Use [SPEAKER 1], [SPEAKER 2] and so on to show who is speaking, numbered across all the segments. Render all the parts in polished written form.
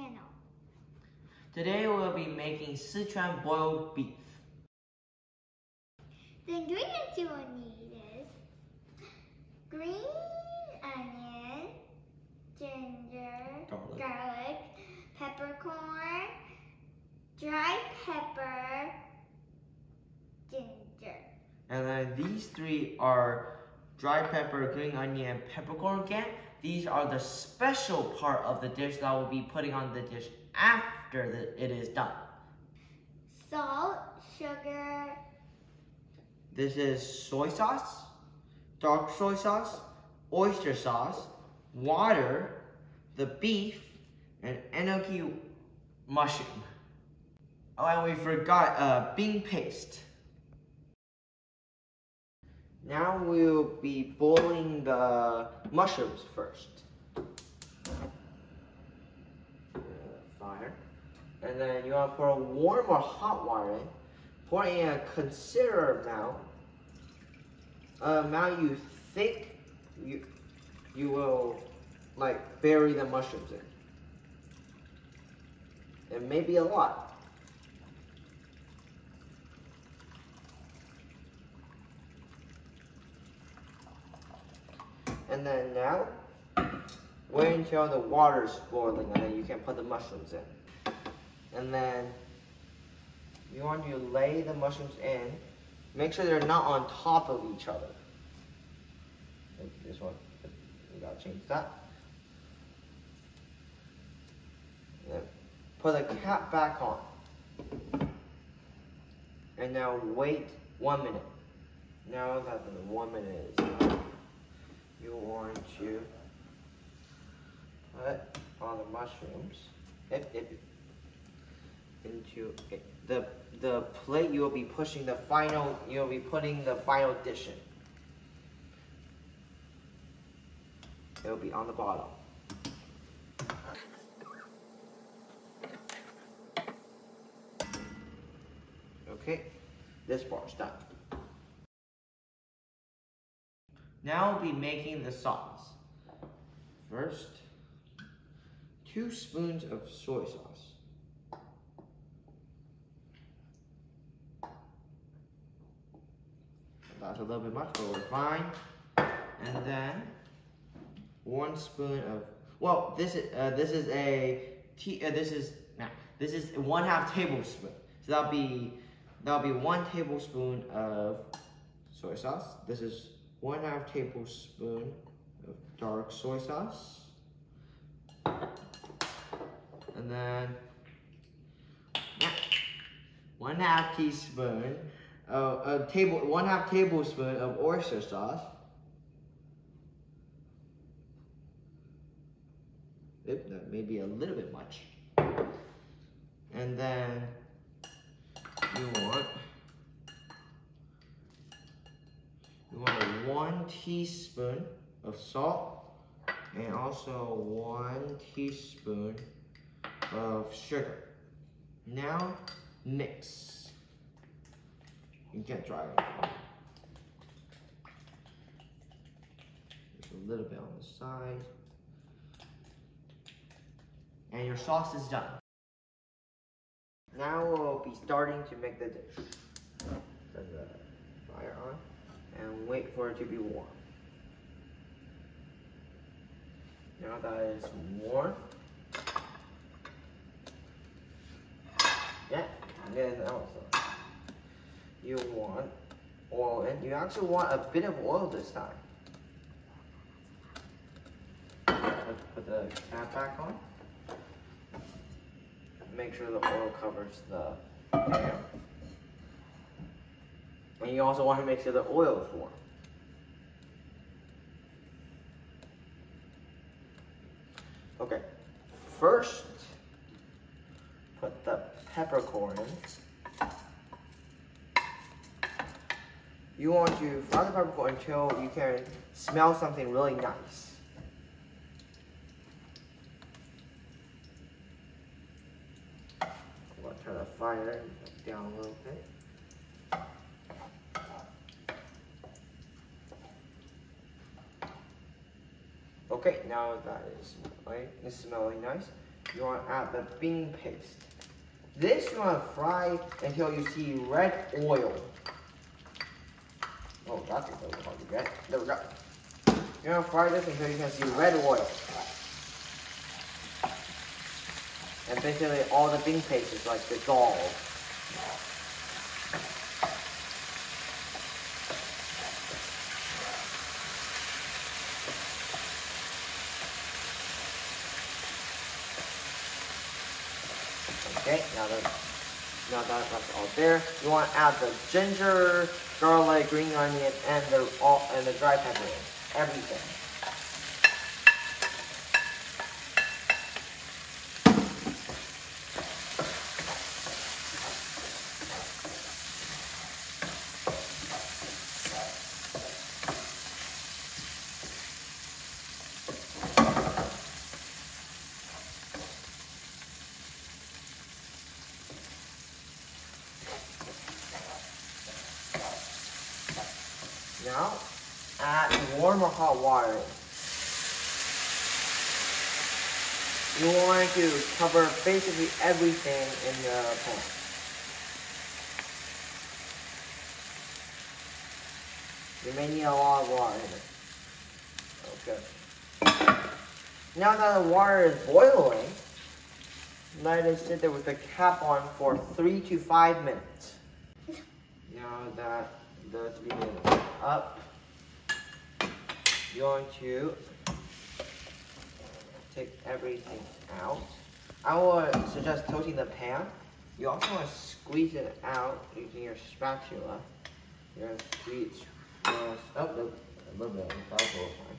[SPEAKER 1] channel.
[SPEAKER 2] Today we'll be making Sichuan boiled beef.
[SPEAKER 1] The ingredients you will need is green onion, ginger, garlic, peppercorn, dry pepper, ginger.
[SPEAKER 2] And then these three are dry pepper, green onion, and peppercorn again. These are the special part of the dish that we'll be putting on the dish after it is done.
[SPEAKER 1] Salt, sugar.
[SPEAKER 2] This is soy sauce, dark soy sauce, oyster sauce, water, the beef, and enoki mushroom. Oh, and we forgot bean paste. Now we'll be boiling the mushrooms first. Fire. And then you want to pour warm or hot water in. Pour in a considerable amount you think you will like bury the mushrooms in. And maybe a lot. And then now, wait until the water is boiling and then you can put the mushrooms in. And then you want to lay the mushrooms in. Make sure they're not on top of each other. Like this one, you gotta change that. And then put the cap back on. And now wait 1 minute. Now that the 1 minute is done, you want to put all the mushrooms into the plate. You will be putting the final dish in. It will be on the bottom. Okay, this part's done. Now we'll be making the sauce. First, 2 spoons of soy sauce. That's a little bit much, but we're fine. And then 1 spoon of, well, this is 1/2 tablespoon. So that'll be 1 tablespoon of soy sauce. This is 1/2 tablespoon of dark soy sauce. And then 1/2 teaspoon of 1/2 tablespoon of oyster sauce. Oop, that may be a little bit much. And then you want 1 teaspoon of salt and also 1 teaspoon of sugar. Now mix. You can't dry it. Just a little bit on the side. And your sauce is done. Now we'll be starting to make the dish. Turn the fire on and wait for it to be warm. Now that it's warm, then also you want oil, and you actually want a bit of oil this time. Put the cap back on. Make sure the oil covers the pan. And you also want to make sure the oil is warm. Okay, first put the peppercorn in. You want to fry the peppercorn until you can smell something really nice. I'm going to turn the fire down a little bit. Okay, now that is smelling nice, you want to add the bean paste. This you want to fry until you see red oil. Oh, that's a little hard to get. There we go. You want to fry this until you can see red oil. And basically all the bean paste is like dissolved. Okay, now that that's all there, you want to add the ginger, garlic, green onion, and the dry pepper in. Everything. Now, add warm or hot water. You want to cover basically everything in the pan. You may need a lot of water here. Okay. Now that the water is boiling, let it sit there with the cap on for 3 to 5 minutes. Now that the 3 minutes is up, you're going to take everything out. I would suggest tilting the pan. You also want to squeeze it out using your spatula. You're going to squeeze this up a little bit. That's a little fine.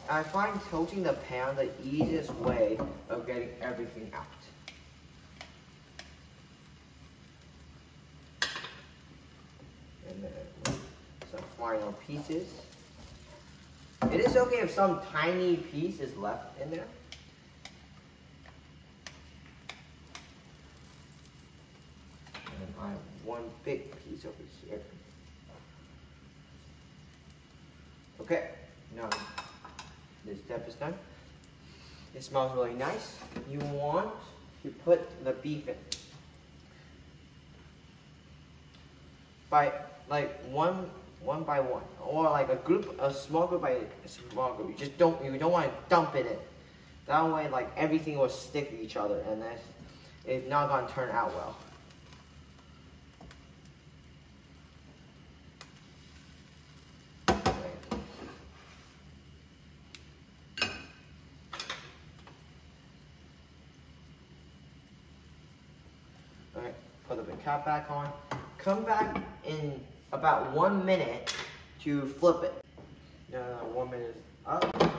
[SPEAKER 2] I find tilting the pan the easiest way of getting everything out. And then some final pieces. It is okay if some tiny piece is left in there. And I have one big piece over here. Okay, now this step is done. It smells really nice. You want to put the beef in. By like one by one, or like a small group by a small group. You don't want to dump it in. That way, like everything will stick to each other, and it's not going to turn out well. Okay, put the cap back on. Come back in about 1 minute to flip it. Now 1 minute is up.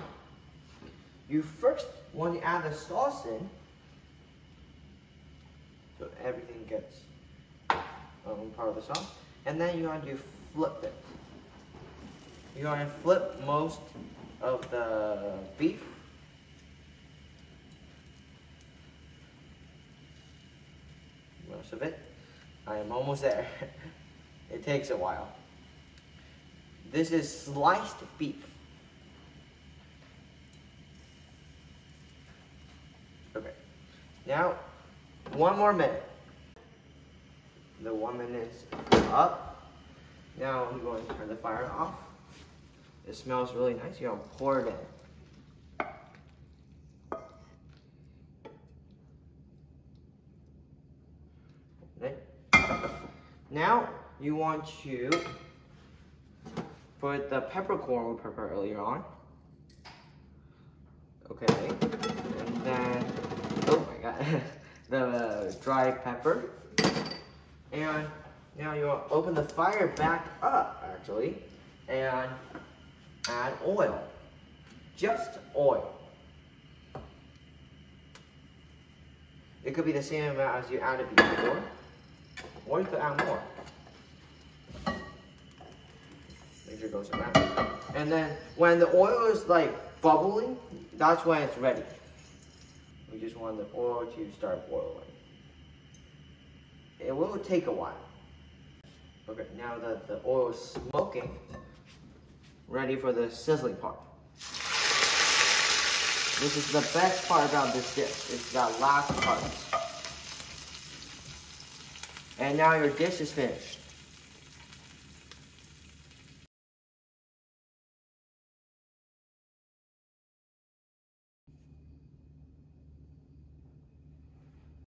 [SPEAKER 2] You first want to add the sauce in, so everything gets part of the sauce, and then you want to flip it. You want to flip most of the beef. Most of it. I am almost there. It takes a while. This is sliced beef. Okay. Now, 1 more minute. The 1 minute is up. Now I'm going to turn the fire off. It smells really nice. You're going to pour it in. Now you want to put the peppercorn we prepared earlier on. Okay, and then, oh my god, the dry pepper. And now you want to open the fire back up, actually, and add oil. Just oil. It could be the same amount as you added before. Or you could add more. Make sure it goes around. And then when the oil is like bubbling, that's when it's ready. We just want the oil to start boiling. It will take a while. Okay, now that the oil is smoking, ready for the sizzling part. This is the best part about this dish. It's that last part. And now your dish is finished.